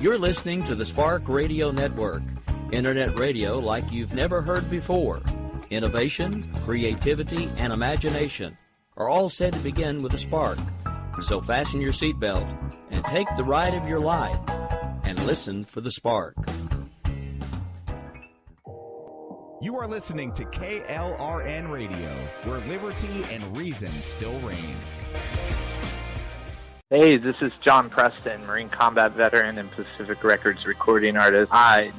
You're listening to the Spark Radio Network, internet radio like you've never heard before. Innovation, creativity, and imagination are all said to begin with a spark. So fasten your seatbelt and take the ride of your life and listen for the spark. You are listening to KLRN Radio, where liberty and reason still reign. Hey, this is John Preston, Marine combat veteran and Pacific Records recording artist.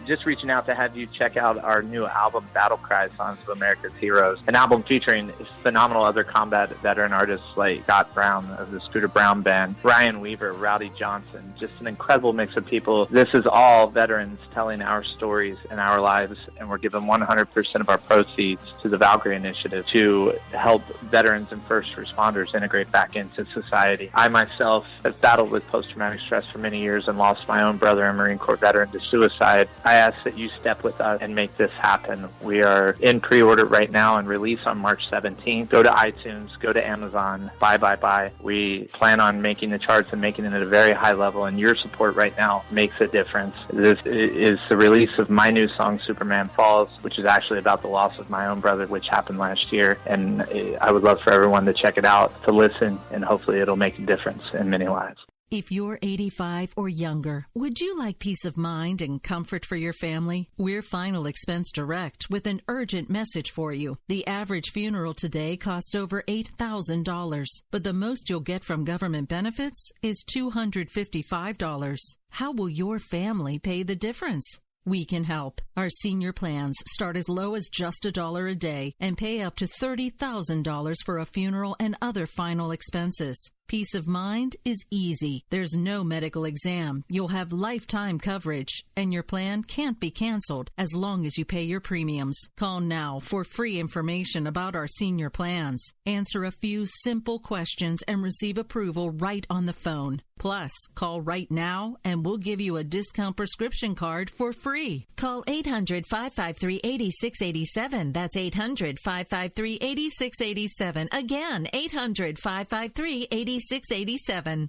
Just reaching out to have you check out our new album, Battle Cry, Songs of America's Heroes, an album featuring phenomenal other combat veteran artists like Scott Brown of the Scooter Brown Band, Ryan Weaver, Rowdy Johnson, just an incredible mix of people. This is all veterans telling our stories and our lives, and we're giving 100% of our proceeds to the Valkyrie Initiative to help veterans and first responders integrate back into society. I myself have battled with post-traumatic stress for many years and lost my own brother, a Marine Corps veteran, to suicide. I ask that you step with us and make this happen. We are in pre-order right now and release on March 17th. Go to iTunes, go to Amazon, buy. We plan on making the charts and making it at a very high level, and your support right now makes a difference. This is the release of my new song, Superman Falls, which is actually about the loss of my own brother, which happened last year, and I would love for everyone to check it out, to listen, and hopefully it'll make a difference in many lives. If you're 85 or younger, would you like peace of mind and comfort for your family? We're Final Expense Direct with an urgent message for you. The average funeral today costs over $8,000, but the most you'll get from government benefits is $255. How will your family pay the difference? We can help. Our senior plans start as low as just $1 a day and pay up to $30,000 for a funeral and other final expenses. Peace of mind is easy. There's no medical exam. You'll have lifetime coverage, and your plan can't be canceled as long as you pay your premiums. Call now for free information about our senior plans. Answer a few simple questions and receive approval right on the phone. Plus, call right now and we'll give you a discount prescription card for free. Call 800-553-8687. That's 800-553-8687. Again, 800-553-8687. 8687.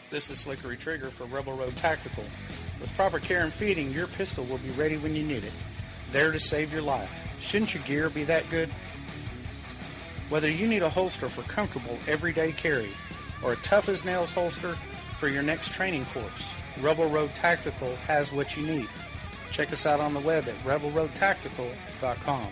This is Slickery Trigger for Rebel Road Tactical. With proper care and feeding, your pistol will be ready when you need it. There to save your life. Shouldn't your gear be that good? Whether you need a holster for comfortable everyday carry or a tough-as-nails holster for your next training course, Rebel Road Tactical has what you need. Check us out on the web at rebelroadtactical.com.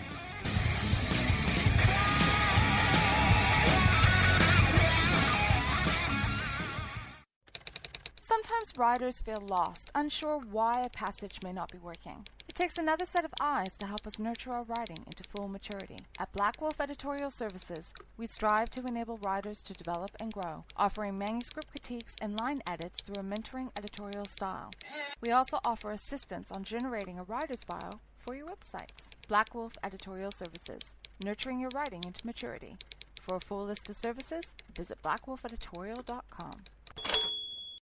Sometimes riders feel lost, unsure why a passage may not be working. It takes another set of eyes to help us nurture our writing into full maturity. At Black Wolf Editorial Services, we strive to enable writers to develop and grow, offering manuscript critiques and line edits through a mentoring editorial style. We also offer assistance on generating a writer's bio for your websites. Black Wolf Editorial Services, nurturing your writing into maturity. For a full list of services, visit blackwolfeditorial.com.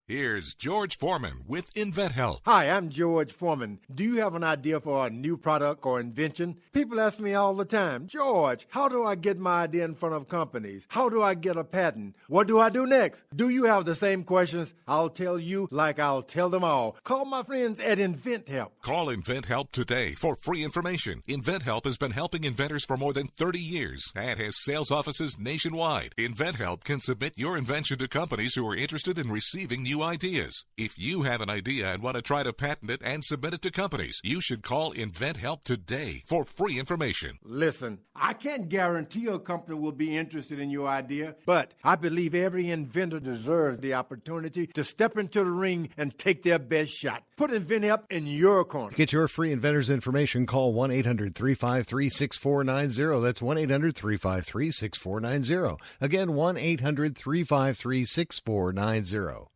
Here's George Foreman with InventHelp. Hi, I'm George Foreman. Do you have an idea for a new product or invention? People ask me all the time, George, how do I get my idea in front of companies? How do I get a patent? What do I do next? Do you have the same questions? I'll tell you like I'll tell them all. Call my friends at InventHelp. Call InventHelp today for free information. InventHelp has been helping inventors for more than 30 years and has sales offices nationwide. InventHelp can submit your invention to companies who are interested in receiving new ideas. If you have an idea and want to try to patent it and submit it to companies, you should call InventHelp today for free information. Listen, I can't guarantee a company will be interested in your idea, but I believe every inventor deserves the opportunity to step into the ring and take their best shot. Put InventHelp in your corner. To get your free inventor's information, call 1-800-353-6490. That's 1-800-353-6490. Again, 1-800-353-6490.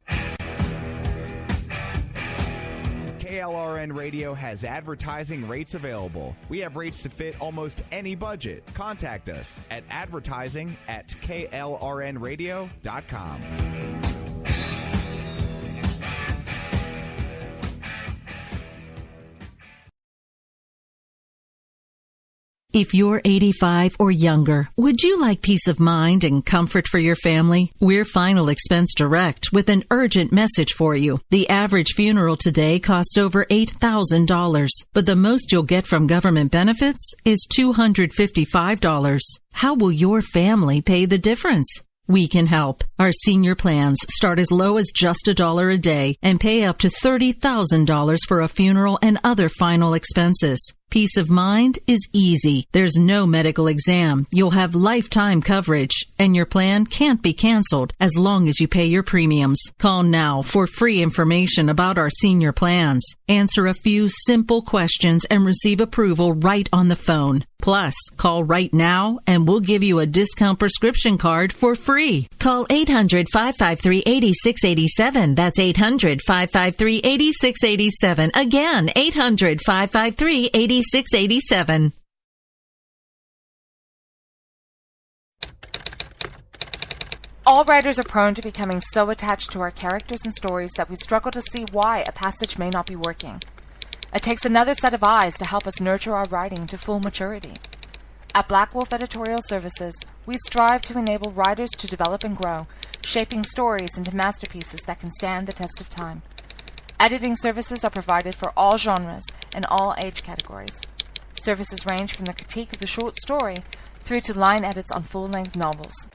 KLRN Radio has advertising rates available. We have rates to fit almost any budget. Contact us at advertising@klrnradio.com. If you're 85 or younger, would you like peace of mind and comfort for your family? We're Final Expense Direct with an urgent message for you. The average funeral today costs over $8,000, but the most you'll get from government benefits is $255. How will your family pay the difference? We can help. Our senior plans start as low as just $1 a day and pay up to $30,000 for a funeral and other final expenses. Peace of mind is easy. There's no medical exam. You'll have lifetime coverage, and your plan can't be canceled as long as you pay your premiums. Call now for free information about our senior plans. Answer a few simple questions and receive approval right on the phone. Plus, call right now and we'll give you a discount prescription card for free. Call 800-553-8687. That's 800-553-8687. Again, 800-553-8687. 687. All writers are prone to becoming so attached to our characters and stories that we struggle to see why a passage may not be working. It takes another set of eyes to help us nurture our writing to full maturity. At Black Wolf Editorial Services, we strive to enable writers to develop and grow, shaping stories into masterpieces that can stand the test of time. Editing services are provided for all genres and all age categories. Services range from the critique of the short story through to line edits on full-length novels.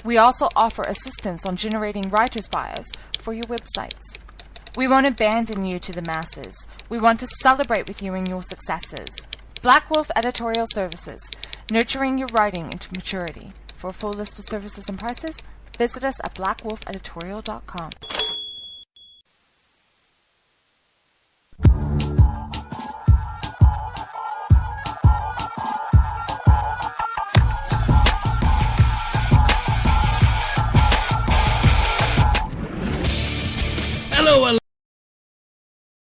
We also offer assistance on generating writers' bios for your websites. We won't abandon you to the masses. We want to celebrate with you in your successes. Black Wolf Editorial Services, nurturing your writing into maturity. For a full list of services and prices, visit us at blackwolfeditorial.com. Hello,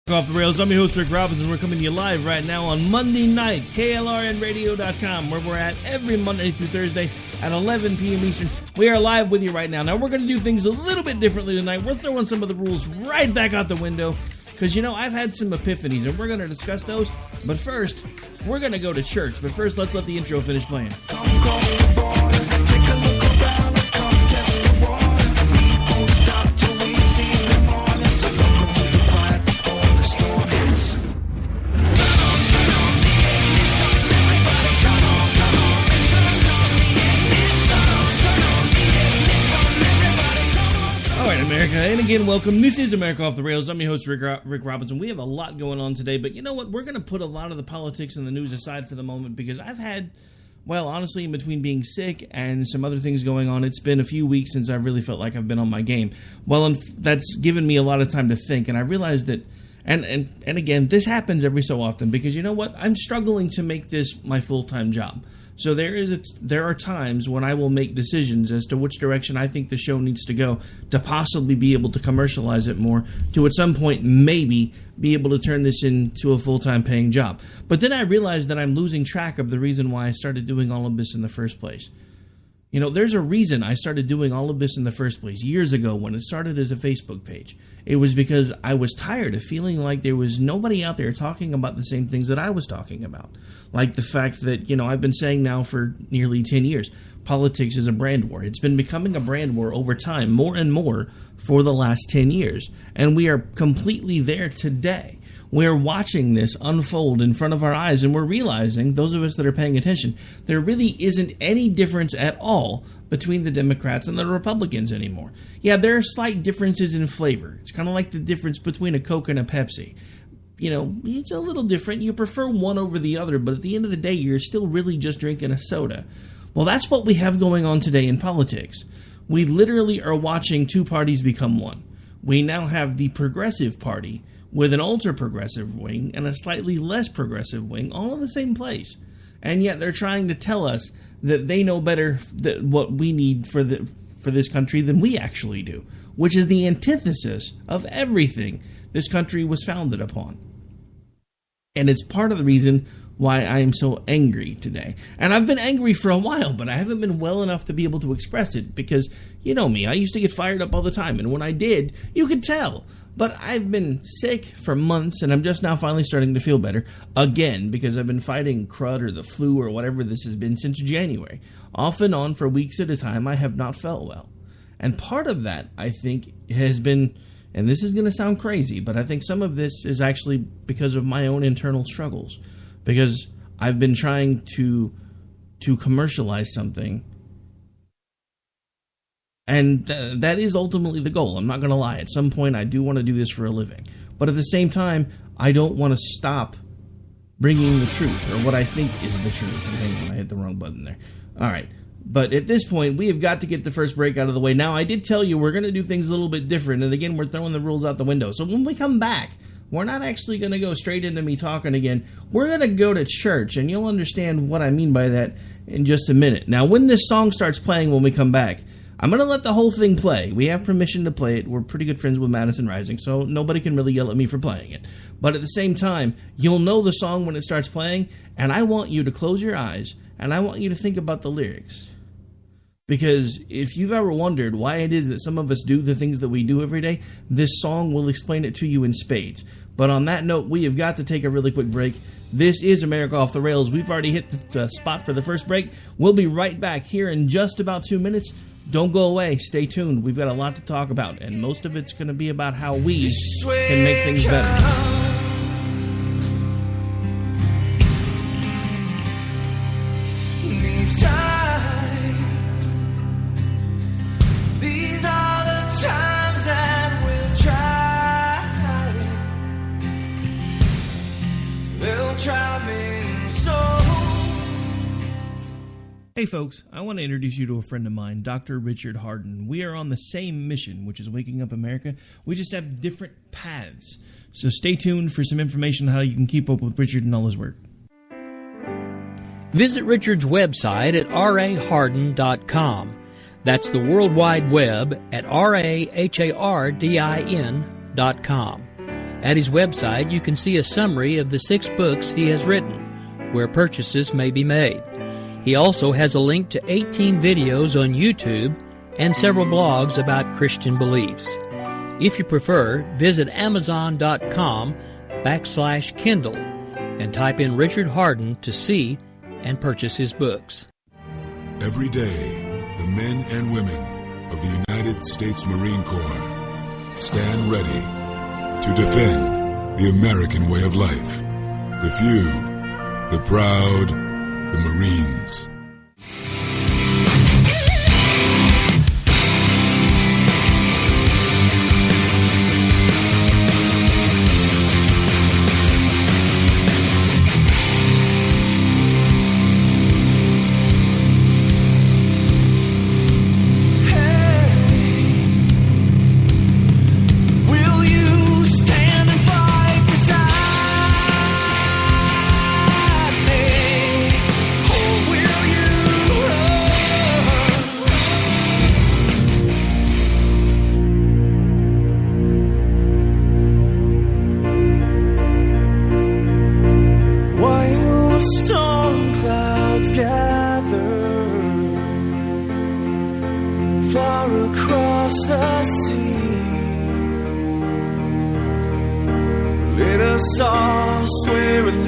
Off the Rails. I'm your host, Rick Robinson. We're coming to you live right now on Monday night, KLRNradio.com, where we're at every Monday through Thursday at 11 p.m. Eastern. We are live with you right now. Now, we're going to do things a little bit differently tonight. We're throwing some of the rules right back out the window because, I've had some epiphanies, and we're going to discuss those. But first, we're going to go to church. But first, let's let the intro finish playing. Come across the border, take a look around, come test the water. We won't stop till we see the morning. So welcome to the quiet before the storm hits. Turn on the ignition, everybody come on, and turn on the ignition. Turn on the ignition, everybody come on. All right, America, and again, welcome. This is America Off the Rails. I'm your host, Rick Robinson. We have a lot going on today, but you know what? We're going to put a lot of the politics and the news aside for the moment because I've had, well, honestly, in between being sick and some other things going on, it's been a few weeks since I really felt like I've been on my game. Well, and that's given me a lot of time to think, and I realized that, and again, this happens every so often because you know what? I'm struggling to make this my full-time job. So there are times when I will make decisions as to which direction I think the show needs to go to possibly be able to commercialize it more, to at some point maybe be able to turn this into a full-time paying job. But then I realized that I'm losing track of the reason why I started doing all of this in the first place. There's a reason I started doing all of this in the first place years ago when it started as a Facebook page. It was because I was tired of feeling like there was nobody out there talking about the same things that I was talking about. Like the fact that, I've been saying now for nearly 10 years, politics is a brand war. It's been becoming a brand war over time, more and more for the last 10 years. And we are completely there today. We're watching this unfold in front of our eyes, and we're realizing, those of us that are paying attention, there really isn't any difference at all between the Democrats and the Republicans anymore. Yeah, there are slight differences in flavor. It's kind of like the difference between a Coke and a Pepsi. It's a little different. You prefer one over the other, but at the end of the day, you're still really just drinking a soda. Well, that's what we have going on today in politics. We literally are watching two parties become one. We now have the Progressive Party with an ultra-progressive wing and a slightly less progressive wing, all in the same place. And yet they're trying to tell us that they know better what we need for this country than we actually do, which is the antithesis of everything this country was founded upon. And it's part of the reason why I am so angry today. And I've been angry for a while, but I haven't been well enough to be able to express it because, you know me, I used to get fired up all the time. And when I did, you could tell. But I've been sick for months, and I'm just now finally starting to feel better again because I've been fighting crud or the flu or whatever this has been since January. Off and on for weeks at a time, I have not felt well. And part of that, I think, has been, and this is going to sound crazy, but I think some of this is actually because of my own internal struggles. Because I've been trying to commercialize something. And that is ultimately the goal. I'm not going to lie. At some point, I do want to do this for a living. But at the same time, I don't want to stop bringing the truth, or what I think is the truth. Hang on, I hit the wrong button there. All right. But at this point, we have got to get the first break out of the way. Now, I did tell you we're going to do things a little bit different. And again, we're throwing the rules out the window. So when we come back, we're not actually going to go straight into me talking again. We're going to go to church, and you'll understand what I mean by that in just a minute. Now, when this song starts playing when we come back, I'm going to let the whole thing play. We have permission to play it. We're pretty good friends with Madison Rising, so nobody can really yell at me for playing it. But at the same time, you'll know the song when it starts playing, and I want you to close your eyes, and I want you to think about the lyrics. Because if you've ever wondered why it is that some of us do the things that we do every day, this song will explain it to you in spades. But on that note, we have got to take a really quick break. This is America Off the Rails. We've already hit the spot for the first break. We'll be right back here in just about 2 minutes. Don't go away. Stay tuned. We've got a lot to talk about, and most of it's going to be about how we can make things better. Hey folks, I want to introduce you to a friend of mine, Dr. Richard Harden. We are on the same mission, which is waking up America. We just have different paths. So stay tuned for some information on how you can keep up with Richard and all his work. Visit Richard's website at raharden.com. That's the World Wide Web at RAHARDIN.com. At his website, you can see a summary of the 6 books he has written, where purchases may be made. He also has a link to 18 videos on YouTube and several blogs about Christian beliefs. If you prefer, visit Amazon.com/Kindle and type in Richard Harden to see and purchase his books. Every day, the men and women of the United States Marine Corps stand ready to defend the American way of life. The few, the proud, the Marines. God bless America.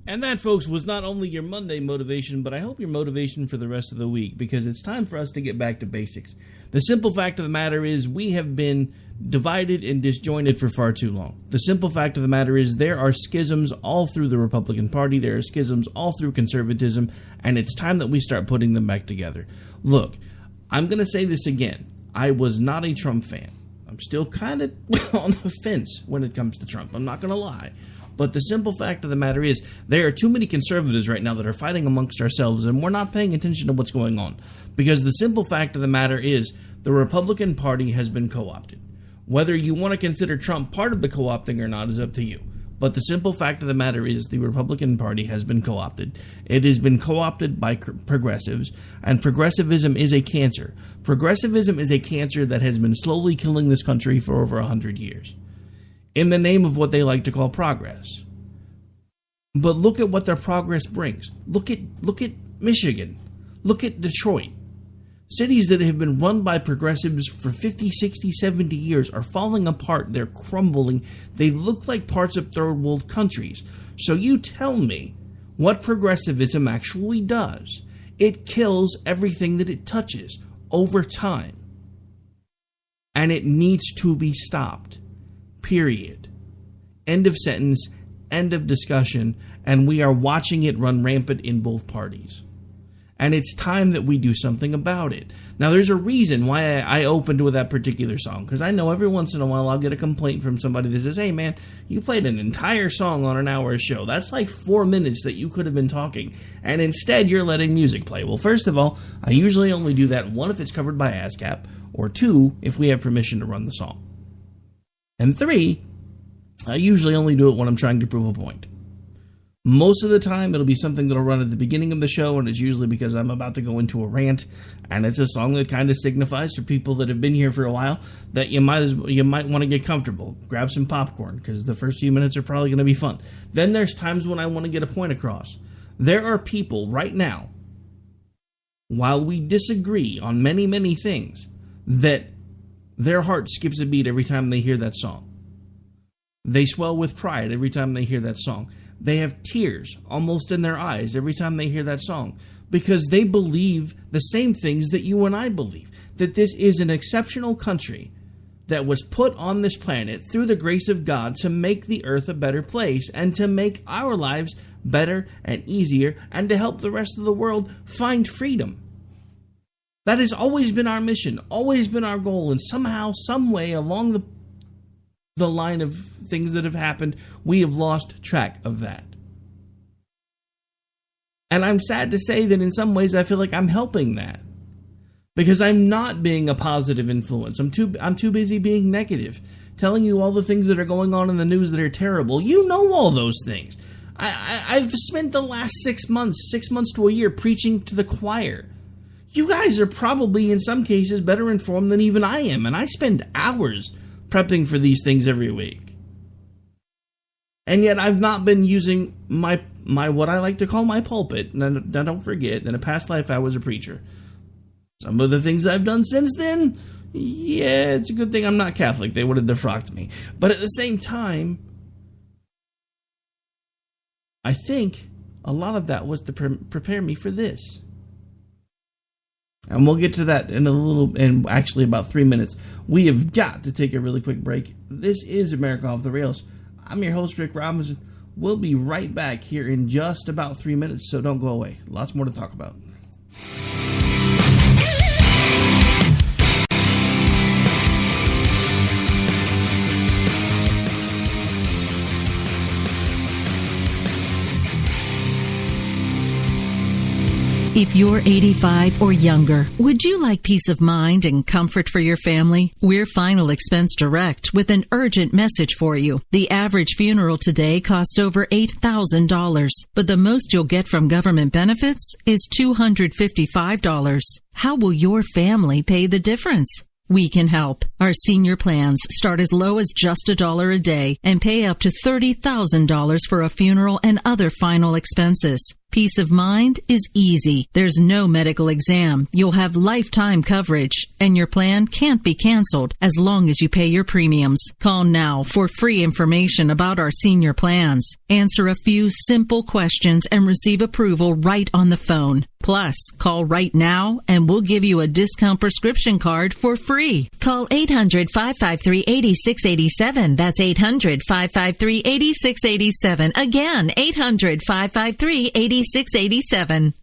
And that, folks, was not only your Monday motivation, but I hope your motivation for the rest of the week, because it's time for us to get back to basics. The simple fact of the matter is we have been divided and disjointed for far too long. The simple fact of the matter is there are schisms all through the Republican Party, there are schisms all through conservatism, and it's time that we start putting them back together. Look, I'm going to say this again. I was not a Trump fan. I'm still kind of on the fence when it comes to Trump. I'm not going to lie. But the simple fact of the matter is there are too many conservatives right now that are fighting amongst ourselves, and we're not paying attention to what's going on. Because the simple fact of the matter is the Republican Party has been co-opted. Whether you want to consider Trump part of the co-opting or not is up to you. But the simple fact of the matter is the Republican Party has been co-opted. It has been co-opted by progressives, and progressivism is a cancer. Progressivism is a cancer that has been slowly killing this country for over 100 years. In the name of what they like to call progress. But look at what their progress brings. Look at Michigan. Look at Detroit. Cities that have been run by progressives for 50, 60, 70 years are falling apart. They're crumbling. They look like parts of third world countries. So you tell me what progressivism actually does. It kills everything that it touches over time. And it needs to be stopped. Period. End of sentence, end of discussion, and we are watching it run rampant in both parties. And it's time that we do something about it. Now, there's a reason why I opened with that particular song, because I know every once in a while I'll get a complaint from somebody that says, hey man, you played an entire song on an hour show. That's like 4 minutes that you could have been talking, and instead you're letting music play. Well, first of all, I usually only do that, 1, if it's covered by ASCAP, or 2, if we have permission to run the song. And 3, I usually only do it when I'm trying to prove a point. Most of the time, it'll be something that'll run at the beginning of the show, and it's usually because I'm about to go into a rant, and it's a song that kind of signifies to people that have been here for a while that you might want to get comfortable. Grab some popcorn, because the first few minutes are probably going to be fun. Then there's times when I want to get a point across. There are people right now, while we disagree on many, many things, that their heart skips a beat every time they hear that song. They swell with pride every time they hear that song. They have tears almost in their eyes every time they hear that song, because they believe the same things that you and I believe, that this is an exceptional country that was put on this planet through the grace of God to make the earth a better place and to make our lives better and easier and to help the rest of the world find freedom. That has always been our mission, always been our goal, and somehow, some way along the line of things that have happened, we have lost track of that. And I'm sad to say that in some ways I feel like I'm helping that, because I'm not being a positive influence. I'm too busy being negative, telling you all the things that are going on in the news that are terrible. You know all those things. I've spent the last 6 months to a year preaching to the choir. You guys are probably, in some cases, better informed than even I am, and I spend hours prepping for these things every week. And yet I've not been using my what I like to call my pulpit. Now don't forget, in a past life I was a preacher. Some of the things I've done since then, yeah, it's a good thing I'm not Catholic. They would have defrocked me. But at the same time, I think a lot of that was to prepare me for this. And we'll get to that in actually about 3 minutes. We have got to take a really quick break. This is America Off the Rails. I'm your host, Rick Robinson. We'll be right back here in just about 3 minutes, so don't go away. Lots more to talk about. If you're 85 or younger, would you like peace of mind and comfort for your family? We're Final Expense Direct with an urgent message for you. The average funeral today costs over $8,000, but the most you'll get from government benefits is $255. How will your family pay the difference? We can help. Our senior plans start as low as just $1 a day and pay up to $30,000 for a funeral and other final expenses. Peace of mind is easy. There's no medical exam. You'll have lifetime coverage, and your plan can't be canceled as long as you pay your premiums. Call now for free information about our senior plans. Answer a few simple questions and receive approval right on the phone. Plus, call right now and we'll give you a discount prescription card for free. Call 800-553-8687. That's 800-553-8687. Again, 800-553-8687.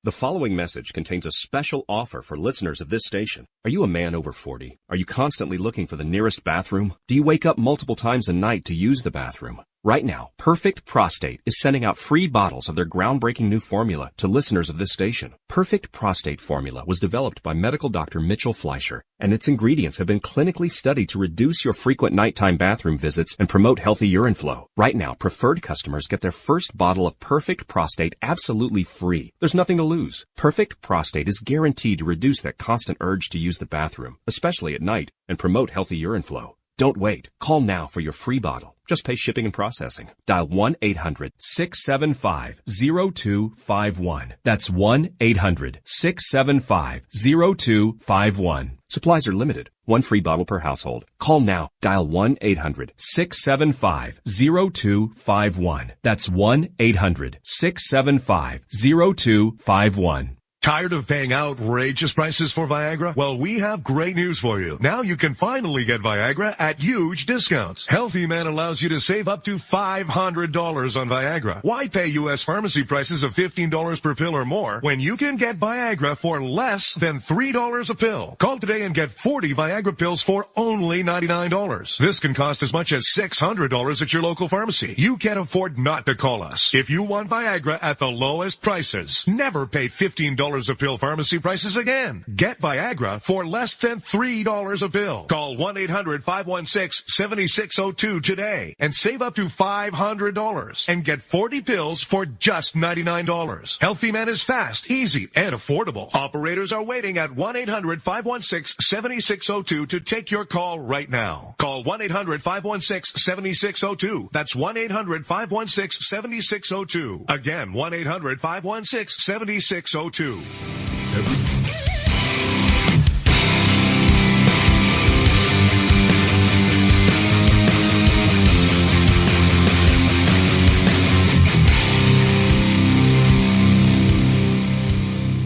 The following message contains a special offer for listeners of this station. Are you a man over 40? Are you constantly looking for the nearest bathroom? Do you wake up multiple times a night to use the bathroom? Right now, Perfect Prostate is sending out free bottles of their groundbreaking new formula to listeners of this station. Perfect Prostate Formula was developed by medical doctor Mitchell Fleischer, and its ingredients have been clinically studied to reduce your frequent nighttime bathroom visits and promote healthy urine flow. Right now, preferred customers get their first bottle of Perfect Prostate absolutely free. There's nothing to lose. Perfect Prostate is guaranteed to reduce that constant urge to use the bathroom, especially at night, and promote healthy urine flow. Don't wait. Call now for your free bottle. Just pay shipping and processing. Dial 1-800-675-0251. That's 1-800-675-0251. Supplies are limited. One free bottle per household. Call now. Dial 1-800-675-0251. That's 1-800-675-0251. Tired of paying outrageous prices for Viagra? Well, we have great news for you. Now you can finally get Viagra at huge discounts. Healthy Man allows you to save up to $500 on Viagra. Why pay U.S. pharmacy prices of $15 per pill or more when you can get Viagra for less than $3 a pill? Call today and get 40 Viagra pills for only $99. This can cost as much as $600 at your local pharmacy. You can't afford not to call us. If you want Viagra at the lowest prices, never pay $15 a pill pharmacy prices again. Get Viagra for less than $3 a pill. Call 1-800-516-7602 today and save up to $500 and get 40 pills for just $99. Healthy Man is fast, easy, and affordable. Operators are waiting at 1-800-516-7602 to take your call right now. Call 1-800-516-7602. That's 1-800-516-7602. Again, 1-800-516-7602.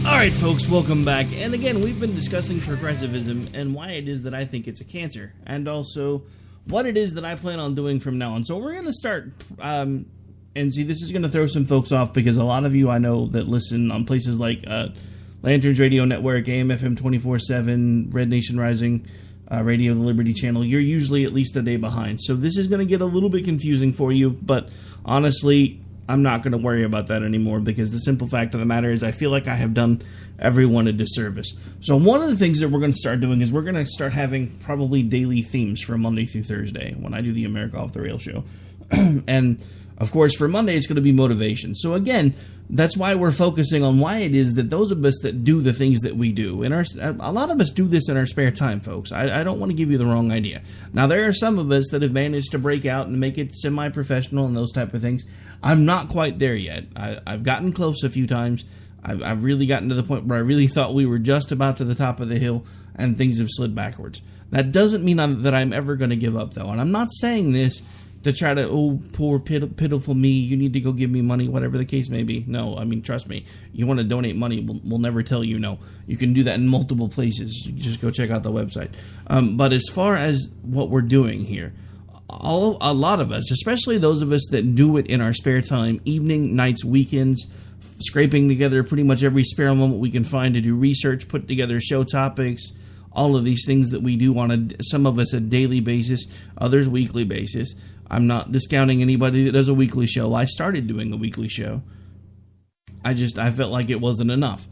All right, folks, welcome back. And again, we've been discussing progressivism and why it is that I think it's a cancer, and also what it is that I plan on doing from now on. So we're going to start... and see, this is going to throw some folks off because a lot of you I know that listen on places like Lanterns Radio Network, AM/FM 24/7, Red Nation Rising, Radio the Liberty Channel, you're usually at least a day behind. So this is going to get a little bit confusing for you, but honestly, I'm not going to worry about that anymore because the simple fact of the matter is I feel like I have done everyone a disservice. So one of the things that we're going to start doing is we're going to start having probably daily themes from Monday through Thursday when I do the America Off the Rails show. And of course, for Monday, it's going to be motivation. So again, that's why we're focusing on why it is that those of us that do the things that we do, a lot of us do this in our spare time, folks. I don't want to give you the wrong idea. Now, there are some of us that have managed to break out and make it semi-professional and those type of things. I'm not quite there yet. I've gotten close a few times. I've really gotten to the point where I really thought we were just about to the top of the hill, and things have slid backwards. That doesn't mean that I'm ever going to give up, though. And I'm not saying this to try to, oh, poor, pitiful me, you need to go give me money, whatever the case may be. No, I mean, trust me, you want to donate money, we'll never tell you no. You can do that in multiple places. You just go check out the website. But as far as what we're doing here, a lot of us, especially those of us that do it in our spare time, evening, nights, weekends, scraping together pretty much every spare moment we can find to do research, put together show topics, all of these things that we do on some of us a daily basis, others weekly basis. I'm not discounting anybody that does a weekly show. I started doing a weekly show. I felt like it wasn't enough.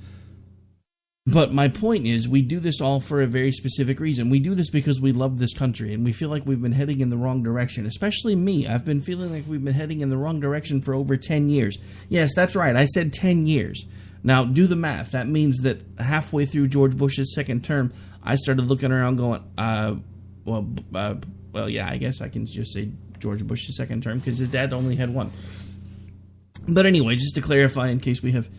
But my point is, we do this all for a very specific reason. We do this because we love this country, and we feel like we've been heading in the wrong direction. Especially me. I've been feeling like we've been heading in the wrong direction for over 10 years. Yes, that's right. I said 10 years. Now, do the math. That means that halfway through George Bush's second term, I started looking around going, well, yeah, I guess I can just say George Bush's second term because his dad only had one. But anyway, just to clarify, in case we have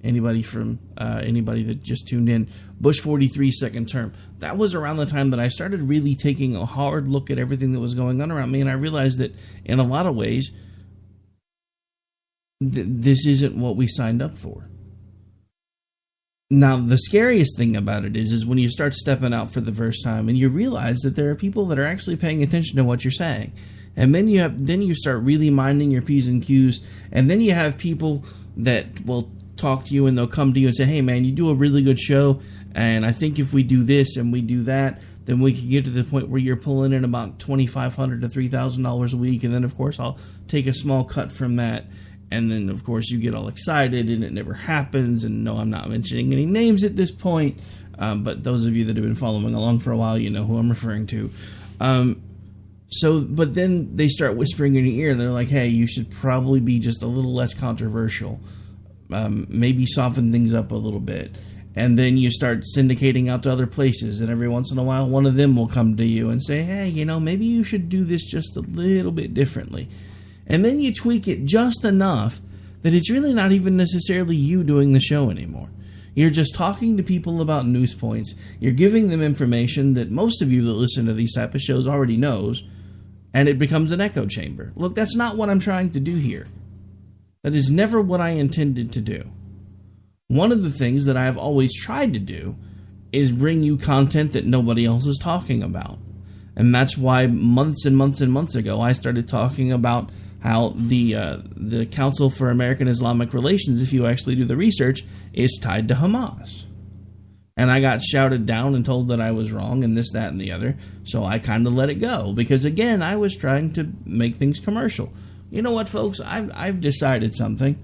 anybody that just tuned in, Bush 43 second term. That was around the time that I started really taking a hard look at everything that was going on around me, and I realized that in a lot of ways, this isn't what we signed up for. Now, the scariest thing about it is when you start stepping out for the first time and you realize that there are people that are actually paying attention to what you're saying. And then you start really minding your P's and Q's, and then you have people that will talk to you and they'll come to you and say, hey man, you do a really good show, and I think if we do this and we do that, then we can get to the point where you're pulling in about $2,500 to $3,000 a week, and then of course I'll take a small cut from that. And then, of course, you get all excited, and it never happens. And no, I'm not mentioning any names at this point. But those of you that have been following along for a while, you know who I'm referring to. But then they start whispering in your ear, and they're like, hey, you should probably be just a little less controversial. Maybe soften things up a little bit. And then you start syndicating out to other places, and every once in a while, one of them will come to you and say, hey, maybe you should do this just a little bit differently. And then you tweak it just enough that it's really not even necessarily you doing the show anymore. You're just talking to people about news points. You're giving them information that most of you that listen to these type of shows already knows, and it becomes an echo chamber. Look, that's not what I'm trying to do here. That is never what I intended to do. One of the things that I have always tried to do is bring you content that nobody else is talking about. And that's why months and months and months ago I started talking about how the Council for American Islamic Relations, if you actually do the research, is tied to Hamas. And I got shouted down and told that I was wrong and this, that, and the other. So I kind of let it go because, again, I was trying to make things commercial. You know what, folks? I've decided something.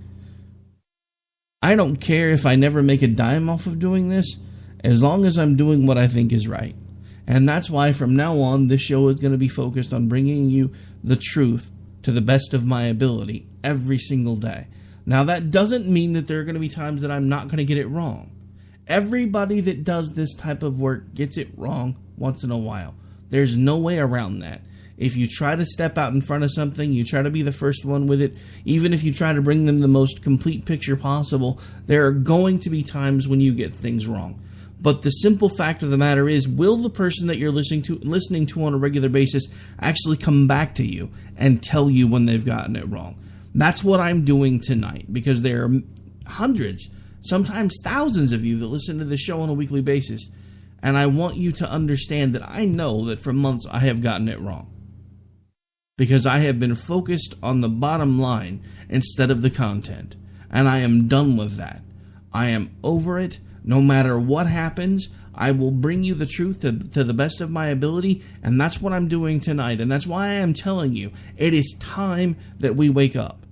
I don't care if I never make a dime off of doing this, as long as I'm doing what I think is right. And that's why from now on, this show is going to be focused on bringing you the truth to the best of my ability every single day. Now, that doesn't mean that there are going to be times that I'm not going to get it wrong. Everybody that does this type of work gets it wrong once in a while. There's no way around that. If you try to step out in front of something, you try to be the first one with it, even if you try to bring them the most complete picture possible, there are going to be times when you get things wrong. But the simple fact of the matter is, will the person that you're listening to on a regular basis actually come back to you and tell you when they've gotten it wrong? That's what I'm doing tonight, because there are hundreds, sometimes thousands of you that listen to the show on a weekly basis, and I want you to understand that I know that for months I have gotten it wrong. Because I have been focused on the bottom line instead of the content, and I am done with that. I am over it. No matter what happens, I will bring you the truth to the best of my ability, and that's what I'm doing tonight. And that's why I am telling you, it is time that we wake up.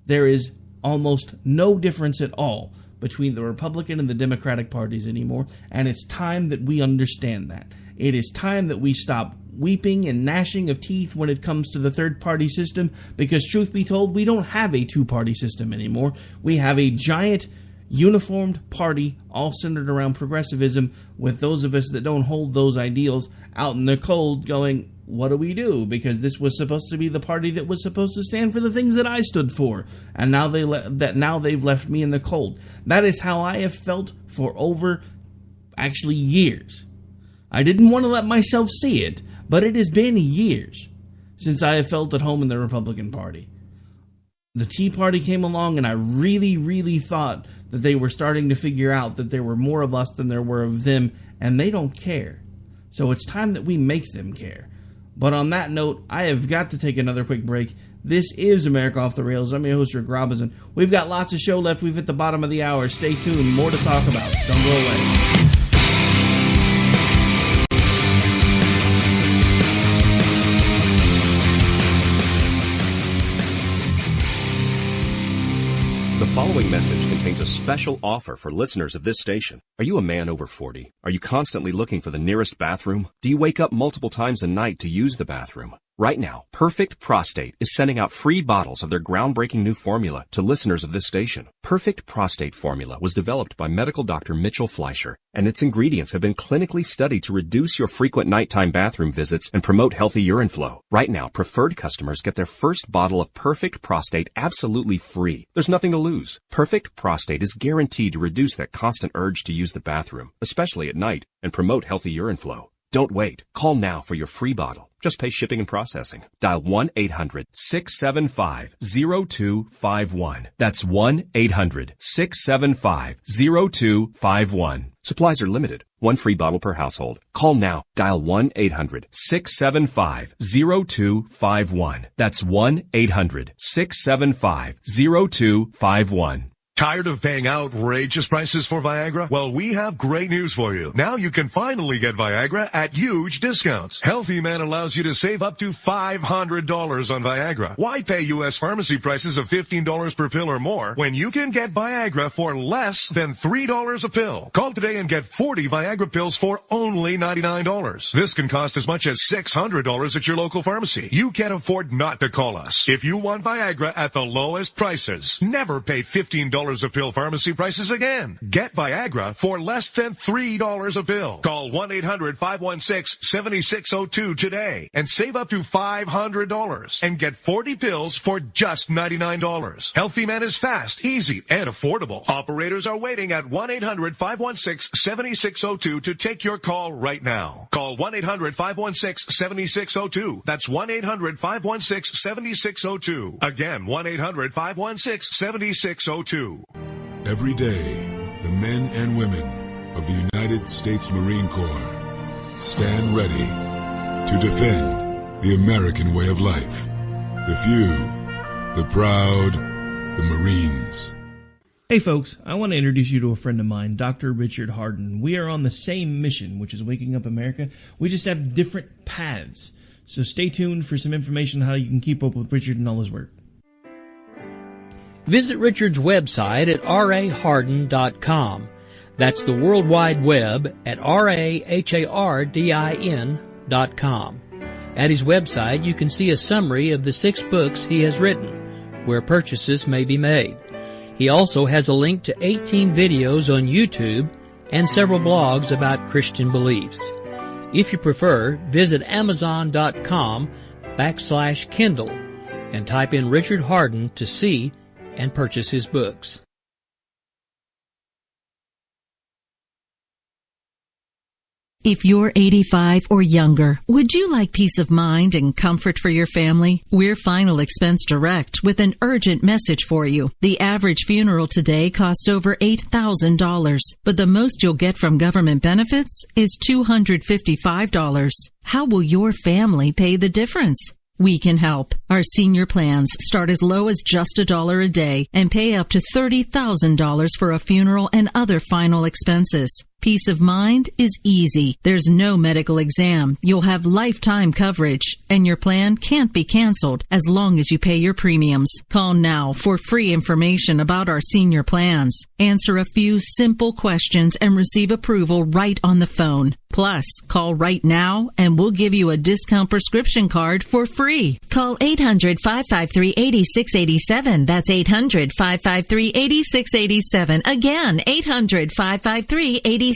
There is almost no difference at all between the Republican and the Democratic parties anymore, and it's time that we understand that. It is time that we stop weeping and gnashing of teeth when it comes to the third-party system, because truth be told, we don't have a two-party system anymore. We have a giant uniformed party all centered around progressivism, with those of us that don't hold those ideals out in the cold going, what do we do? Because this was supposed to be the party that was supposed to stand for the things that I stood for, and now they've left me in the cold. That is how I have felt for over years. I didn't want to let myself see it, but it has been years since I have felt at home in the Republican Party. The Tea Party came along, and I really, really thought that they were starting to figure out that there were more of us than there were of them, and they don't care. So it's time that we make them care. But on that note, I have got to take another quick break. This is America Off the Rails. I'm your host, Rick Robinson. We've got lots of show left. We've hit the bottom of the hour. Stay tuned. More to talk about. Don't go away. The following message contains a special offer for listeners of this station. Are you a man over 40? Are you constantly looking for the nearest bathroom? Do you wake up multiple times a night to use the bathroom? Right now, Perfect Prostate is sending out free bottles of their groundbreaking new formula to listeners of this station. Perfect Prostate formula was developed by medical doctor Mitchell Fleischer, and its ingredients have been clinically studied to reduce your frequent nighttime bathroom visits and promote healthy urine flow. Right now, preferred customers get their first bottle of Perfect Prostate absolutely free. There's nothing to lose. Perfect Prostate is guaranteed to reduce that constant urge to use the bathroom, especially at night, and promote healthy urine flow. Don't wait. Call now for your free bottle. Just pay shipping and processing. Dial 1-800-675-0251. That's 1-800-675-0251. Supplies are limited. One free bottle per household. Call now. Dial 1-800-675-0251. That's 1-800-675-0251. Tired of paying outrageous prices for Viagra? Well, we have great news for you. Now you can finally get Viagra at huge discounts. Healthy Man allows you to save up to $500 on Viagra. Why pay U.S. pharmacy prices of $15 per pill or more when you can get Viagra for less than $3 a pill? Call today and get 40 Viagra pills for only $99. This can cost as much as $600 at your local pharmacy. You can't afford not to call us. If you want Viagra at the lowest prices, never pay $15 a pill pharmacy prices again. Get Viagra for less than $3 a pill. Call 1-800-516-7602 today and save up to $500 and get 40 pills for just $99. Healthy Man is fast, easy, and affordable. Operators are waiting at 1-800-516-7602 to take your call right now. Call 1-800-516-7602. That's 1-800-516-7602. Again, 1-800-516-7602. Every day, the men and women of the United States Marine Corps stand ready to defend the American way of life. The few, the proud, the Marines. Hey folks, I want to introduce you to a friend of mine, Dr. Richard Harden. We are on the same mission, which is waking up America. We just have different paths. So stay tuned for some information on how you can keep up with Richard and all his work. Visit Richard's website at raharden.com. That's the World Wide Web at RAHARDIN.com. At his website, you can see a summary of the 6 books he has written, where purchases may be made. He also has a link to 18 videos on YouTube and several blogs about Christian beliefs. If you prefer, visit Amazon.com/Kindle and type in Richard Harden to see and purchase his books. If you're 85 or younger, would you like peace of mind and comfort for your family? We're Final Expense Direct with an urgent message for you. The average funeral today costs over $8,000, but the most you'll get from government benefits is $255. How will your family pay the difference? We can help. Our senior plans start as low as just $1 a day and pay up to $30,000 for a funeral and other final expenses. Peace of mind is easy. There's no medical exam. You'll have lifetime coverage, and your plan can't be canceled as long as you pay your premiums. Call now for free information about our senior plans. Answer a few simple questions and receive approval right on the phone. Plus, call right now and we'll give you a discount prescription card for free. Call 800-553-8687. That's 800-553-8687. Again, 800-553-8687.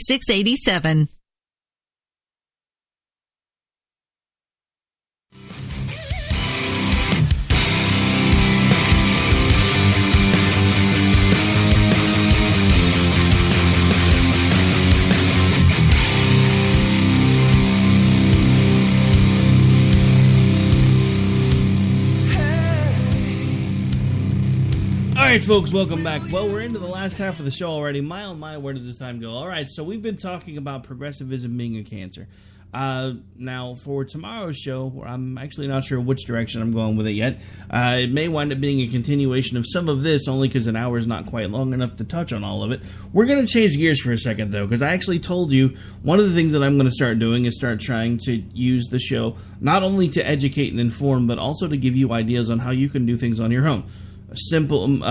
All right, folks, welcome back. Well, we're into the last half of the show already. My, oh my, where did this time go? All right, so we've been talking about progressivism being a cancer. Now, for tomorrow's show, I'm actually not sure which direction I'm going with it yet. It may wind up being a continuation of some of this, only because an hour is not quite long enough to touch on all of it. We're going to change gears for a second, though, because I actually told you one of the things that I'm going to start doing is start trying to use the show not only to educate and inform, but also to give you ideas on how you can do things on your own. Simple,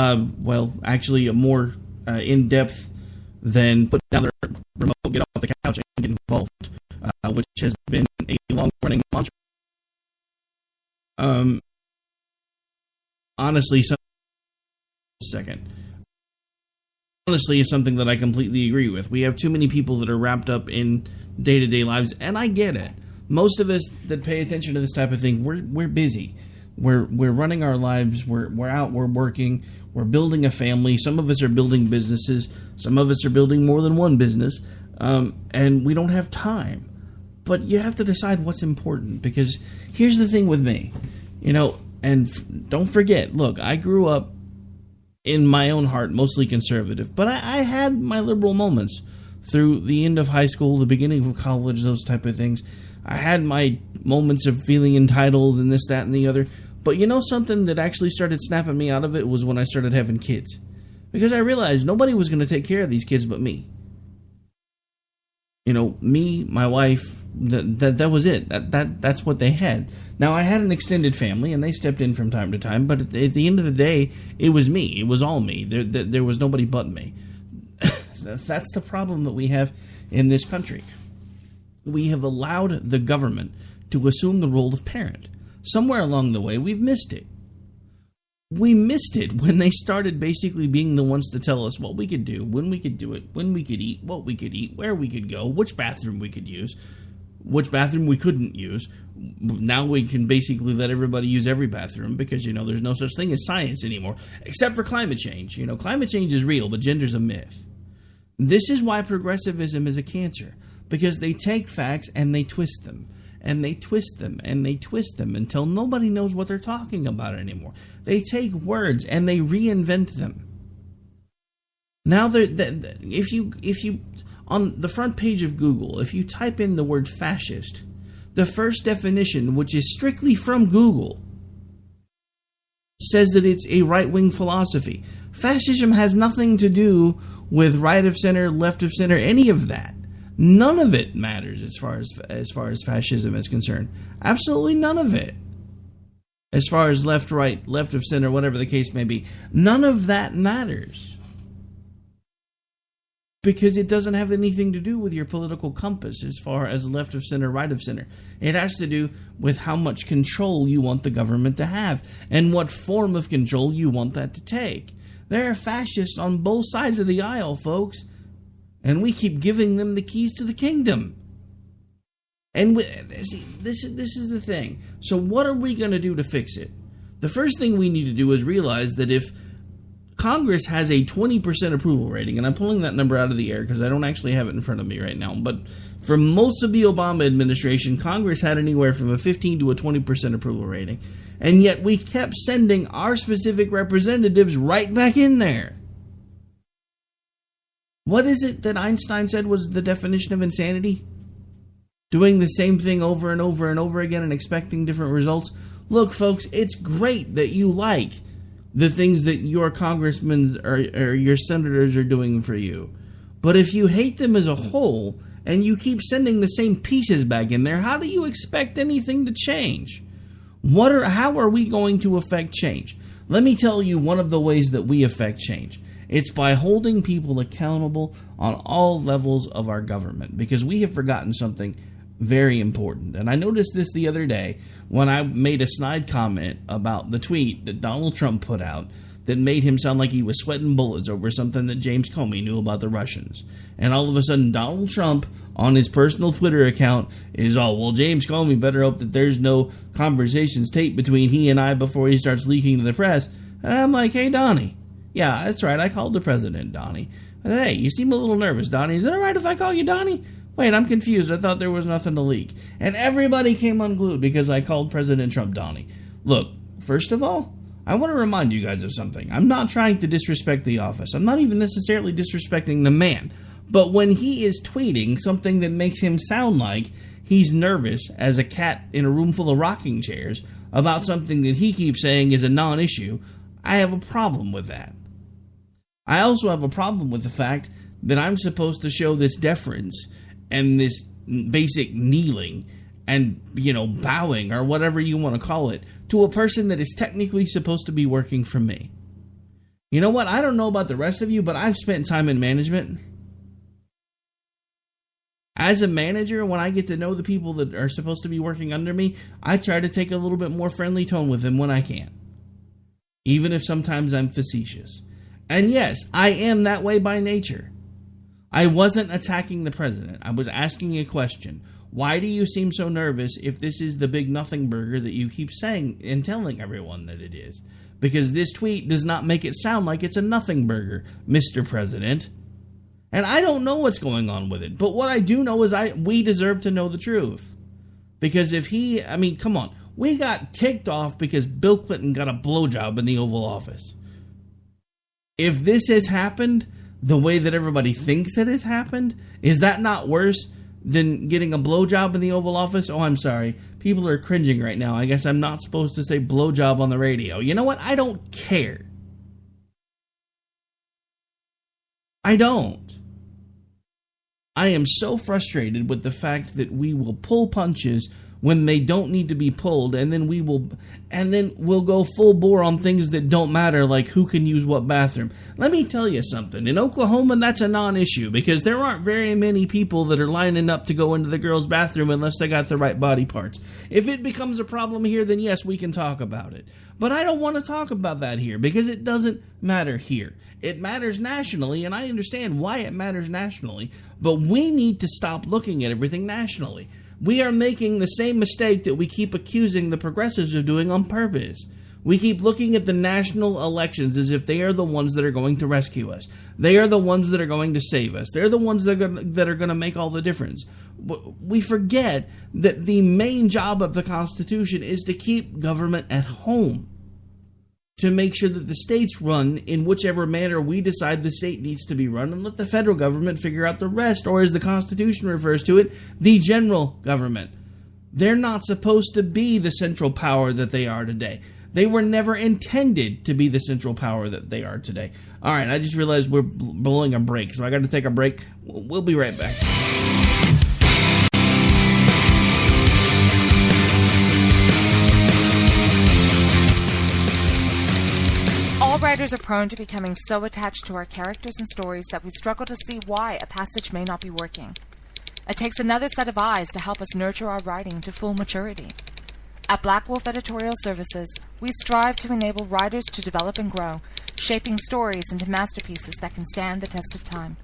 actually a more in-depth than put down the remote, get off the couch, and get involved, which has been a long-running mantra honestly is something that I completely agree with. We have too many people that are wrapped up in day-to-day lives, and I get it. Most of us that pay attention to this type of thing, we're busy. We're running our lives. We're out. We're working. We're building a family. Some of us are building businesses. Some of us are building more than one business, and we don't have time. But you have to decide what's important, because here's the thing with me, and don't forget, look, I grew up in my own heart mostly conservative, but I had my liberal moments through the end of high school, the beginning of college, those type of things. I had my moments of feeling entitled and this, that, and the other. But something that actually started snapping me out of it was when I started having kids. Because I realized nobody was going to take care of these kids but me. Me, my wife, that was it. That's what they had. Now, I had an extended family, and they stepped in from time to time, but at the end of the day, it was me. It was all me. There was nobody but me. That's the problem that we have in this country. We have allowed the government to assume the role of parent. Somewhere along the way, we've missed it. We missed it when they started basically being the ones to tell us what we could do, when we could do it, when we could eat, what we could eat, where we could go, which bathroom we could use, which bathroom we couldn't use. Now we can basically let everybody use every bathroom because, there's no such thing as science anymore, except for climate change. Climate change is real, but gender's a myth. This is why progressivism is a cancer, because they take facts and they twist them. And they twist them, and they twist them until nobody knows what they're talking about anymore. They take words and they reinvent them. Now, if you on the front page of Google, if you type in the word fascist, the first definition, which is strictly from Google, says that it's a right-wing philosophy. Fascism has nothing to do with right of center, left of center, any of that. None of it matters as far as fascism is concerned. Absolutely none of it. As far as left, right, left of center, whatever the case may be, none of that matters. Because it doesn't have anything to do with your political compass as far as left of center, right of center. It has to do with how much control you want the government to have and what form of control you want that to take. There are fascists on both sides of the aisle, folks. And we keep giving them the keys to the kingdom. And this is the thing. So what are we going to do to fix it? The first thing we need to do is realize that if Congress has a 20% approval rating, and I'm pulling that number out of the air because I don't actually have it in front of me right now, but for most of the Obama administration, Congress had anywhere from a 15 to a 20% approval rating. And yet we kept sending our specific representatives right back in there. What is it that Einstein said was the definition of insanity? Doing the same thing over and over and over again and expecting different results? Look, folks, it's great that you like the things that your congressmen or your senators are doing for you. But if you hate them as a whole and you keep sending the same pieces back in there, how do you expect anything to change? How are we going to affect change? Let me tell you one of the ways that we affect change. It's by holding people accountable on all levels of our government, because we have forgotten something very important. And I noticed this the other day when I made a snide comment about the tweet that Donald Trump put out that made him sound like he was sweating bullets over something that James Comey knew about the Russians. And all of a sudden, Donald Trump, on his personal Twitter account, is all, well, James Comey better hope that there's no conversations taped between he and I before he starts leaking to the press. And I'm like, hey, Donnie. Yeah, that's right. I called the president, Donnie. I said, hey, you seem a little nervous, Donnie. Is it all right if I call you Donnie? Wait, I'm confused. I thought there was nothing to leak. And everybody came unglued because I called President Trump Donnie. Look, first of all, I want to remind you guys of something. I'm not trying to disrespect the office. I'm not even necessarily disrespecting the man. But when he is tweeting something that makes him sound like he's nervous as a cat in a room full of rocking chairs about something that he keeps saying is a non-issue, I have a problem with that. I also have a problem with the fact that I'm supposed to show this deference and this basic kneeling and, bowing or whatever you want to call it to a person that is technically supposed to be working for me. You know what? I don't know about the rest of you, but I've spent time in management. As a manager, when I get to know the people that are supposed to be working under me, I try to take a little bit more friendly tone with them when I can. even if sometimes I'm facetious. And yes, I am that way by nature. I wasn't attacking the president. I was asking a question. Why do you seem so nervous if this is the big nothing burger that you keep saying and telling everyone that it is? Because this tweet does not make it sound like it's a nothing burger, Mr. President. And I don't know what's going on with it. But what I do know is we deserve to know the truth. Because if come on. We got ticked off because Bill Clinton got a blowjob in the Oval Office. If this has happened the way that everybody thinks it has happened, is that not worse than getting a blowjob in the Oval Office? Oh, I'm sorry. People are cringing right now. I guess I'm not supposed to say blowjob on the radio. You know what? I don't care. I don't. I am so frustrated with the fact that we will pull punches when they don't need to be pulled, and then we'll go full bore on things that don't matter, like who can use what bathroom. Let me tell you something. In Oklahoma, that's a non-issue, because there aren't very many people that are lining up to go into the girls' bathroom unless they got the right body parts. If it becomes a problem here, then yes, we can talk about it. But I don't want to talk about that here, because it doesn't matter here. It matters nationally, and I understand why it matters nationally, but we need to stop looking at everything nationally. We are making the same mistake that we keep accusing the progressives of doing on purpose. We keep looking at the national elections as if they are the ones that are going to rescue us. They are the ones that are going to save us. They're the ones that are going to make all the difference. We forget that the main job of the Constitution is to keep government at home, to make sure that the states run in whichever manner we decide the state needs to be run, and let the federal government figure out the rest, or as the Constitution refers to it, the general government. They're not supposed to be the central power that they are today. They were never intended to be the central power that they are today. All right, I just realized we're blowing a break, so I got to take a break. We'll be right back. All writers are prone to becoming so attached to our characters and stories that we struggle to see why a passage may not be working. It takes another set of eyes to help us nurture our writing to full maturity. At Black Wolf Editorial Services, we strive to enable writers to develop and grow, shaping stories into masterpieces that can stand the test of time.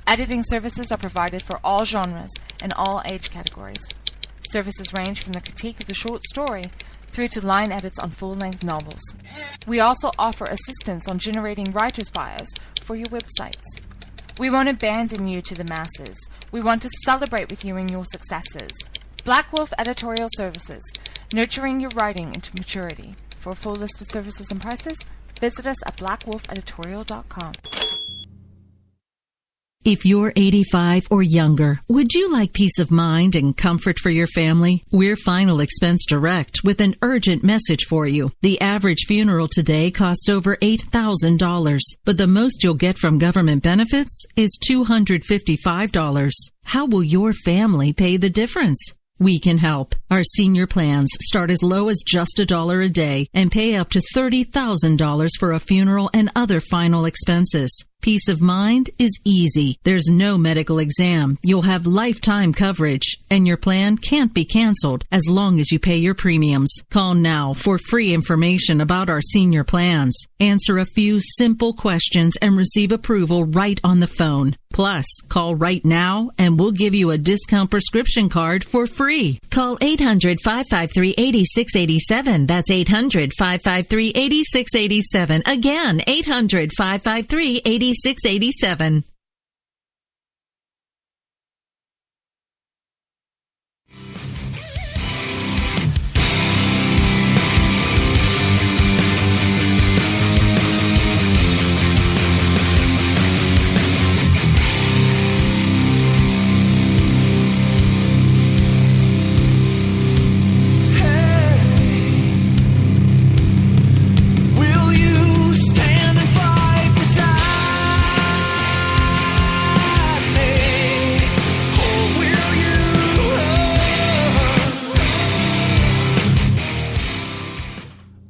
Editing services are provided for all genres and all age categories. Services range from the critique of the short story through to line edits on full-length novels. We also offer assistance on generating writer's bios for your websites. We won't abandon you to the masses. We want to celebrate with you in your successes. Black Wolf Editorial Services, nurturing your writing into maturity. For a full list of services and prices, visit us at blackwolfeditorial.com. If you're 85 or younger, would you like peace of mind and comfort for your family? We're Final Expense Direct with an urgent message for you. The average funeral today costs over $8,000, but the most you'll get from government benefits is $255. How will your family pay the difference? We can help. Our senior plans start as low as just $1 a day and pay up to $30,000 for a funeral and other final expenses. Peace of mind is easy. There's no medical exam. You'll have lifetime coverage, and your plan can't be canceled as long as you pay your premiums. Call now for free information about our senior plans. Answer a few simple questions and receive approval right on the phone. Plus, call right now and we'll give you a discount prescription card for free. Call 800-553-8687. That's 800-553-8687. Again, 800-553-8687.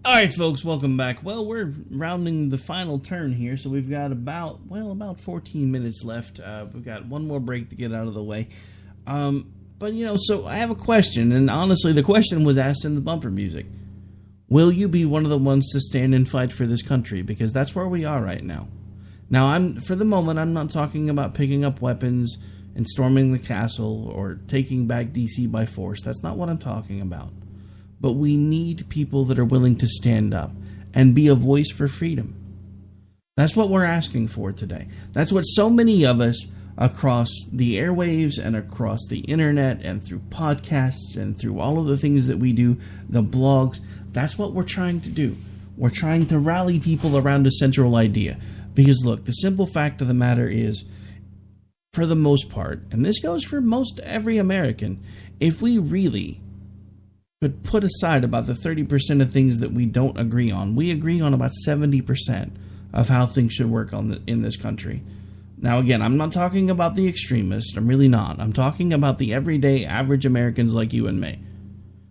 Alright folks, welcome back. Well, we're rounding the final turn here, so we've got about 14 minutes left. We've got one more break to get out of the way. But so I have a question, and honestly, the question was asked in the bumper music. Will you be one of the ones to stand and fight for this country? Because that's where we are right now. Now, for the moment, I'm not talking about picking up weapons and storming the castle or taking back DC by force. That's not what I'm talking about. But we need people that are willing to stand up and be a voice for freedom. That's what we're asking for today. That's what so many of us across the airwaves and across the internet and through podcasts and through all of the things that we do, the blogs, that's what we're trying to do. We're trying to rally people around a central idea. Because look, the simple fact of the matter is, for the most part, and this goes for most every American, if we really could put aside about the 30% of things that we don't agree on, we agree on about 70% of how things should work in this country. Now, again, I'm not talking about the extremists. I'm really not. I'm talking about the everyday, average Americans like you and me.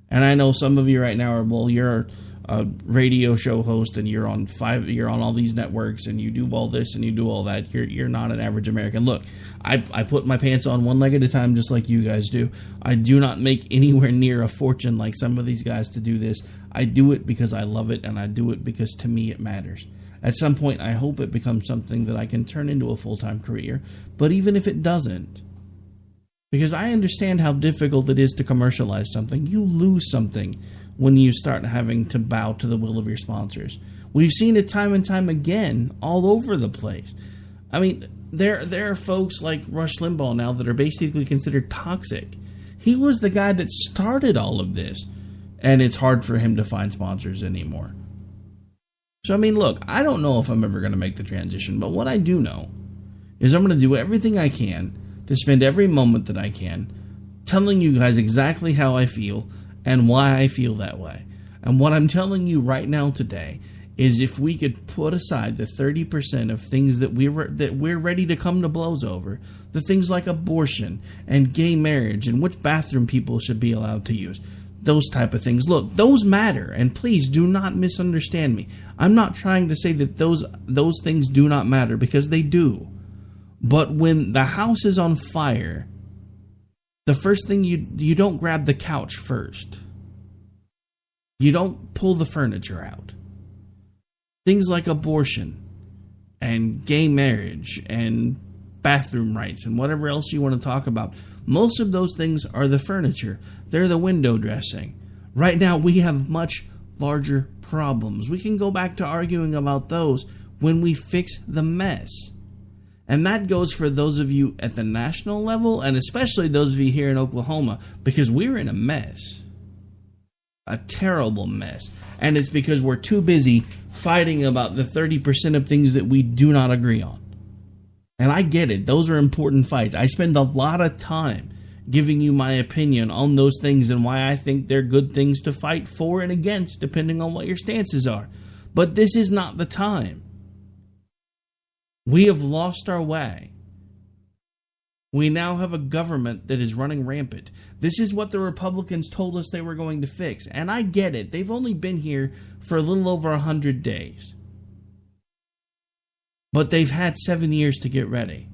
And I know some of you right now are, well, you're a radio show host and you're on all these networks and you do all this and you do all that. You're not an average American. Look, I put my pants on one leg at a time just like you guys do. I do not make anywhere near a fortune like some of these guys to do this. I do it because I love it, and I do it because to me it matters. At some point, I hope it becomes something that I can turn into a full-time career. But even if it doesn't, because I understand how difficult it is to commercialize something, you lose something when you start having to bow to the will of your sponsors. We've seen it time and time again all over the place. I mean, there are folks like Rush Limbaugh now that are basically considered toxic. He was the guy that started all of this, and it's hard for him to find sponsors anymore. So, I mean, look, I don't know if I'm ever going to make the transition, but what I do know is I'm going to do everything I can to spend every moment that I can telling you guys exactly how I feel and why I feel that way. And what I'm telling you right now today is if we could put aside the 30% of things that we're ready to come to blows over, the things like abortion and gay marriage and which bathroom people should be allowed to use, those type of things. Look, those matter, and please do not misunderstand me. I'm not trying to say that those things do not matter, because they do. But when the house is on fire, the first thing you don't grab the couch first. You don't pull the furniture out. Things like abortion and gay marriage and bathroom rights and whatever else you want to talk about, most of those things are the furniture. They're the window dressing. Right now, we have much larger problems. We can go back to arguing about those when we fix the mess. And that goes for those of you at the national level, and especially those of you here in Oklahoma, because we're in a mess. A terrible mess. And it's because we're too busy fighting about the 30% of things that we do not agree on. And I get it. Those are important fights. I spend a lot of time giving you my opinion on those things and why I think they're good things to fight for and against, depending on what your stances are. But this is not the time. We have lost our way. We now have a government that is running rampant. This is what the Republicans told us they were going to fix. And I get it. They've only been here for a little over 100 days. But they've had 7 years to get ready.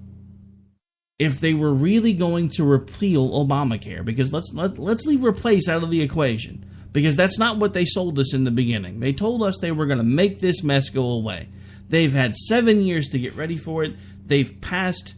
If they were really going to repeal Obamacare, because let's leave replace out of the equation, because that's not what they sold us in the beginning. They told us they were going to make this mess go away. They've had 7 years to get ready for it. They've passed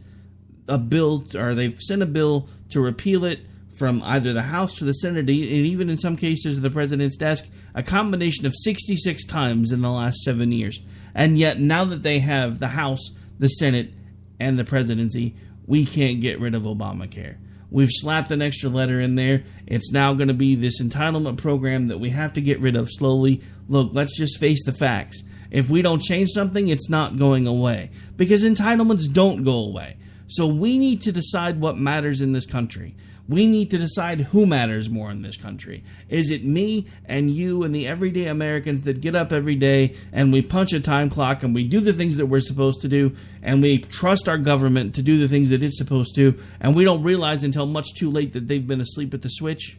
a bill, or they've sent a bill to repeal it from either the House to the Senate, and even in some cases the President's desk, a combination of 66 times in the last 7 years. And yet, now that they have the House, the Senate, and the presidency, we can't get rid of Obamacare. We've slapped an extra letter in there. It's now going to be this entitlement program that we have to get rid of slowly. Look, let's just face the facts. If we don't change something, it's not going away. Because entitlements don't go away. So we need to decide what matters in this country. We need to decide who matters more in this country. Is it me and you and the everyday Americans that get up every day and we punch a time clock and we do the things that we're supposed to do and we trust our government to do the things that it's supposed to, and we don't realize until much too late that they've been asleep at the switch?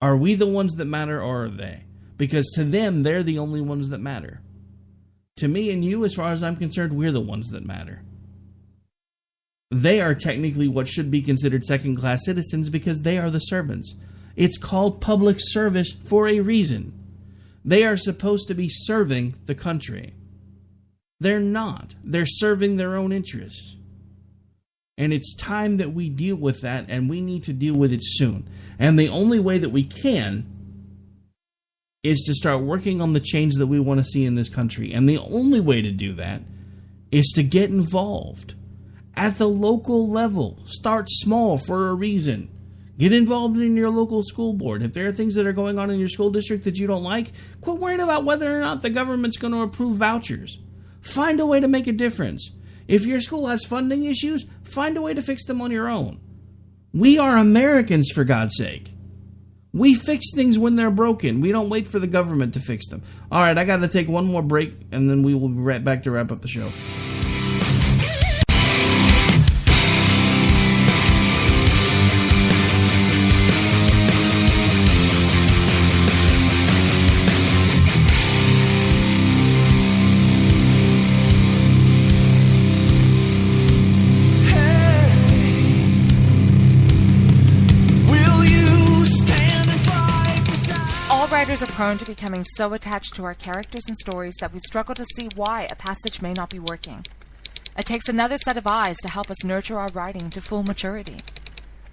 Are we the ones that matter, or are they? Because to them, they're the only ones that matter. To me and you, as far as I'm concerned, we're the ones that matter. They are technically what should be considered second-class citizens because they are the servants. It's called public service for a reason. They are supposed to be serving the country. They're not. They're serving their own interests. And it's time that we deal with that, and we need to deal with it soon. And the only way that we can is to start working on the change that we want to see in this country. And the only way to do that is to get involved at the local level. Start small for a reason. Get involved in your local school board. If there are things that are going on in your school district that you don't like, quit worrying about whether or not the government's going to approve vouchers. Find a way to make a difference. If your school has funding issues, find a way to fix them on your own. We are Americans, for God's sake. We fix things when they're broken. We don't wait for the government to fix them. All right, I got to take one more break, and then we will be right back to wrap up the show. Writers are prone to becoming so attached to our characters and stories that we struggle to see why a passage may not be working. It takes another set of eyes to help us nurture our writing to full maturity.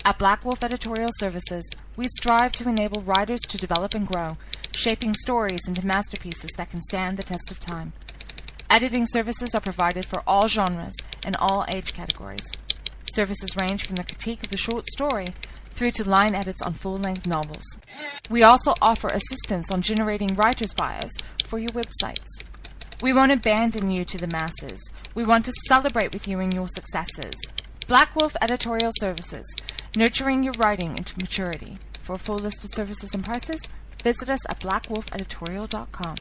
At Black Wolf Editorial Services, we strive to enable writers to develop and grow, shaping stories into masterpieces that can stand the test of time. Editing services are provided for all genres and all age categories. Services range from the critique of the short story through to line edits on full-length novels. We also offer assistance on generating writers' bios for your websites. We won't abandon you to the masses. We want to celebrate with you in your successes. Black Wolf Editorial Services, nurturing your writing into maturity. For a full list of services and prices, visit us at blackwolfeditorial.com.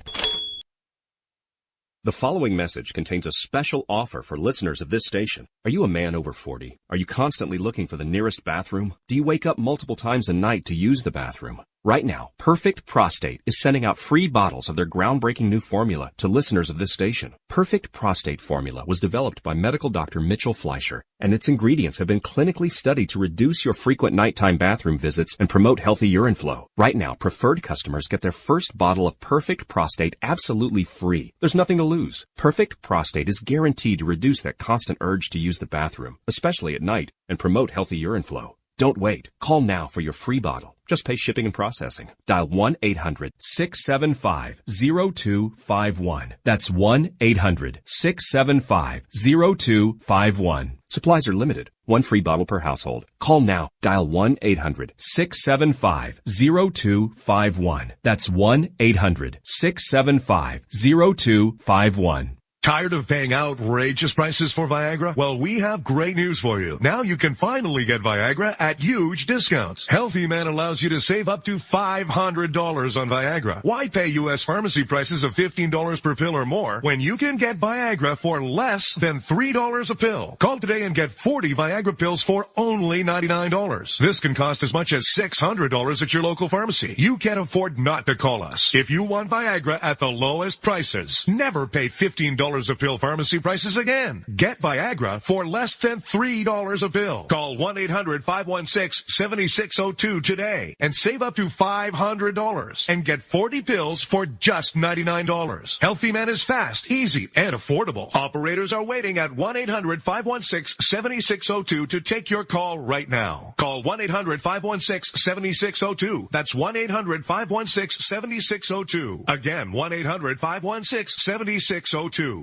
The following message contains a special offer for listeners of this station. Are you a man over 40? Are you constantly looking for the nearest bathroom? Do you wake up multiple times a night to use the bathroom? Right now, Perfect Prostate is sending out free bottles of their groundbreaking new formula to listeners of this station. Perfect Prostate Formula was developed by medical doctor Mitchell Fleischer, and its ingredients have been clinically studied to reduce your frequent nighttime bathroom visits and promote healthy urine flow. Right now, preferred customers get their first bottle of Perfect Prostate absolutely free. There's nothing to lose. Perfect Prostate is guaranteed to reduce that constant urge to use the bathroom, especially at night, and promote healthy urine flow. Don't wait. Call now for your free bottle. Just pay shipping and processing. Dial 1-800-675-0251. That's 1-800-675-0251. Supplies are limited. One free bottle per household. Call now. Dial 1-800-675-0251. That's 1-800-675-0251. Tired of paying outrageous prices for Viagra? Well, we have great news for you. Now you can finally get Viagra at huge discounts. Healthy Man allows you to save up to $500 on Viagra. Why pay U.S. pharmacy prices of $15 per pill or more when you can get Viagra for less than $3 a pill? Call today and get 40 Viagra pills for only $99. This can cost as much as $600 at your local pharmacy. You can't afford not to call us. If you want Viagra at the lowest prices, never pay $15 a pill pharmacy prices again. Get Viagra for less than $3 a pill. Call 1-800-516-7602 today and save up to $500 and get 40 pills for just $99. Healthy Man is fast, easy, and affordable. Operators are waiting at 1-800-516-7602 to take your call right now. Call 1-800-516-7602. That's 1-800-516-7602. Again, 1-800-516-7602.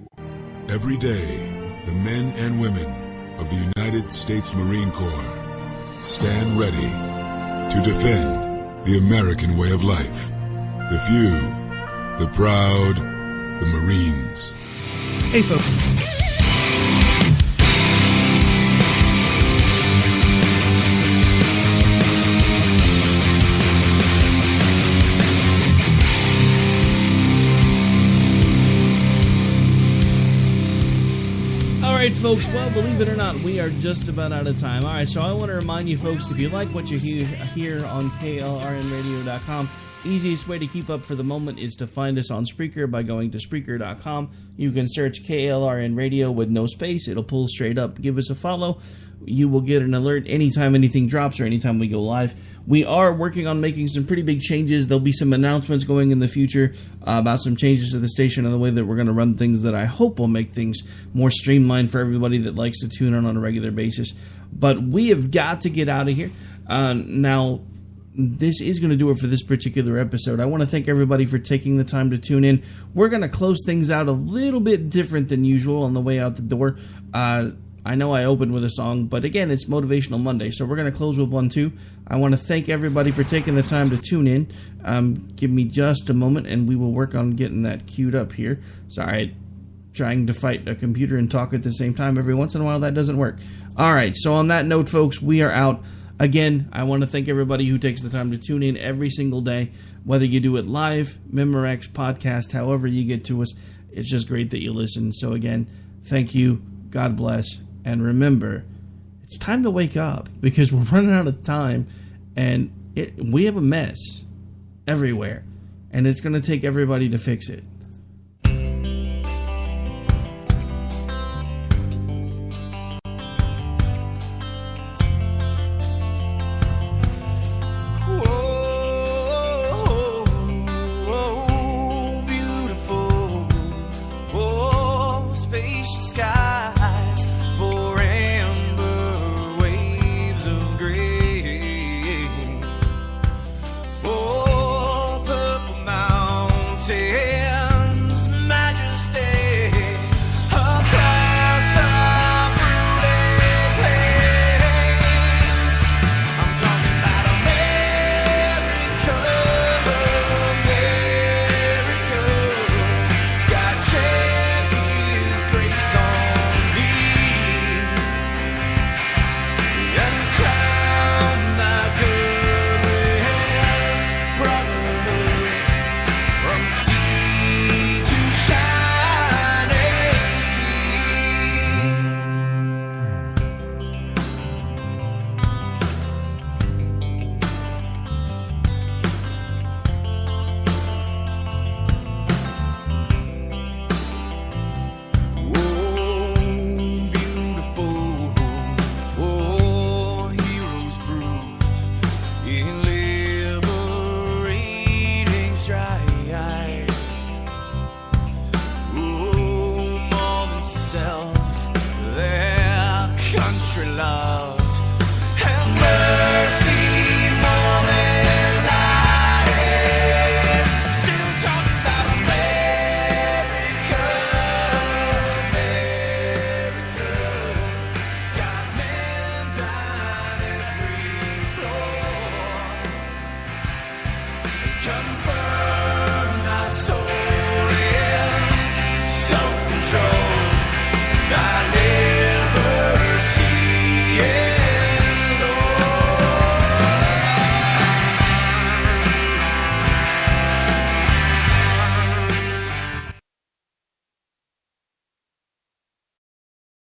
Every day, the men and women of the United States Marine Corps stand ready to defend the American way of life. The few, the proud, the Marines. Hey, folks. All right, folks, well, believe it or not, we are just about out of time. All right, so I want to remind you folks, if you like what you hear on KLRNradio.com, easiest way to keep up for the moment is to find us on Spreaker by going to Spreaker.com. You can search KLRN Radio with no space. It'll pull straight up. Give us a follow. You will get an alert anytime anything drops or anytime we go live. We are working on making some pretty big changes. There'll be some announcements going in the future about some changes to the station and the way that we're going to run things that I hope will make things more streamlined for everybody that likes to tune in on a regular basis. But we have got to get out of here. Now, this is going to do it for this particular episode. I want to thank everybody for taking the time to tune in. We're going to close things out a little bit different than usual on the way out the door. I know I opened with a song, but again, it's Motivational Monday, so we're going to close with one too. I want to thank everybody for taking the time to tune in. Give me just a moment, and we will work on getting that queued up here. Sorry, trying to fight a computer and talk at the same time every once in a while, that doesn't work. All right, so on that note, folks, we are out. Again, I want to thank everybody who takes the time to tune in every single day, whether you do it live, Memorex, podcast, however you get to us. It's just great that you listen. So again, thank you, God bless, and remember, it's time to wake up because we're running out of time, and we have a mess everywhere, and it's going to take everybody to fix it. Come